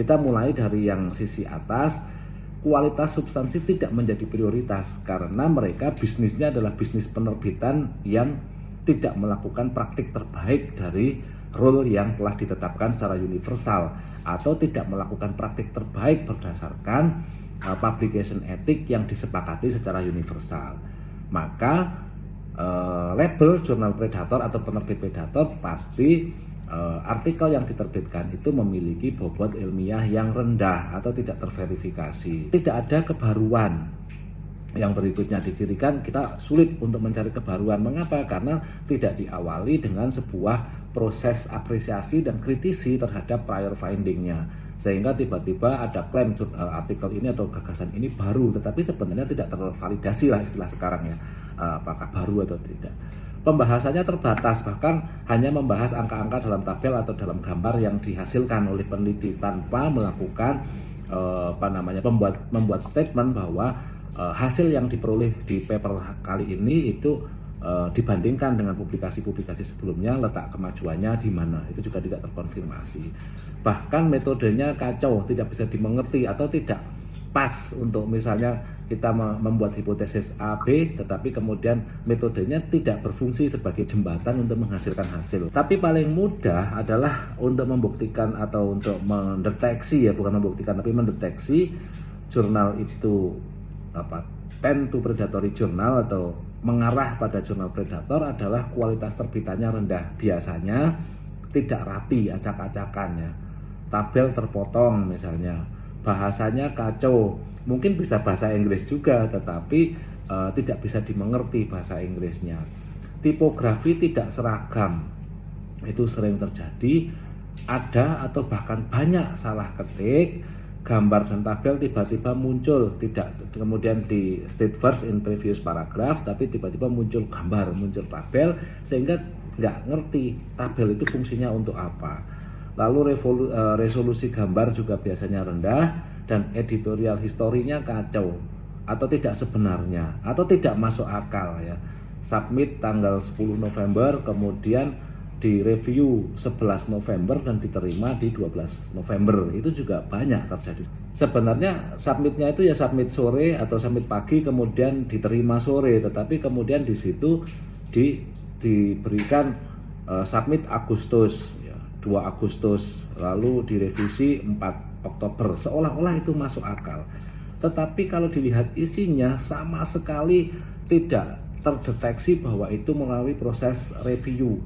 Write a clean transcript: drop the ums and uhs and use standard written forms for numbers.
Kita mulai dari yang sisi atas, kualitas substansi tidak menjadi prioritas karena mereka bisnisnya adalah bisnis penerbitan yang tidak melakukan praktik terbaik dari rule yang telah ditetapkan secara universal, atau tidak melakukan praktik terbaik berdasarkan publication etik yang disepakati secara universal. Maka label jurnal predator atau penerbit predator pasti artikel yang diterbitkan itu memiliki bobot ilmiah yang rendah atau tidak terverifikasi. Tidak ada kebaruan. Yang berikutnya dicirikan kita sulit untuk mencari kebaruan. Mengapa? Karena tidak diawali dengan sebuah proses apresiasi dan kritisi terhadap prior findingnya, sehingga tiba-tiba ada klaim artikel ini atau gagasan ini baru, tetapi sebenarnya tidak tervalidasi lah istilah sekarang ya, apakah baru atau tidak. Pembahasannya terbatas, bahkan hanya membahas angka-angka dalam tabel atau dalam gambar yang dihasilkan oleh peneliti tanpa melakukan membuat statement bahwa hasil yang diperoleh di paper kali ini itu dibandingkan dengan publikasi-publikasi sebelumnya, letak kemajuannya di mana, itu juga tidak terkonfirmasi. Bahkan metodenya kacau, tidak bisa dimengerti atau tidak pas untuk misalnya kita membuat hipotesis A, B, tetapi kemudian metodenya tidak berfungsi sebagai jembatan untuk menghasilkan hasil. Tapi paling mudah adalah untuk membuktikan atau untuk mendeteksi, ya bukan membuktikan tapi mendeteksi jurnal itu tend to predatory journal atau mengarah pada jurnal predator adalah kualitas terbitannya rendah. Biasanya tidak rapi acak-acakannya, tabel terpotong misalnya, bahasanya kacau, mungkin bisa bahasa Inggris juga tetapi tidak bisa dimengerti bahasa Inggrisnya. Tipografi tidak seragam, itu sering terjadi. Ada atau bahkan banyak salah ketik, gambar dan tabel tiba-tiba muncul, tidak kemudian di state first in previous paragraph, tapi tiba-tiba muncul gambar, muncul tabel, sehingga nggak ngerti tabel itu fungsinya untuk apa. Lalu resolusi gambar juga biasanya rendah, dan editorial historinya kacau atau tidak sebenarnya atau tidak masuk akal ya. Submit tanggal 10 November, kemudian di review 11 November dan diterima di 12 November. Itu juga banyak terjadi. Sebenarnya submitnya itu ya submit sore atau submit pagi kemudian diterima sore, tetapi kemudian di situ diberikan submit Agustus ya, 2 Agustus, lalu direvisi 4 Oktober, seolah-olah itu masuk akal. Tetapi kalau dilihat isinya sama sekali tidak terdeteksi bahwa itu melalui proses review.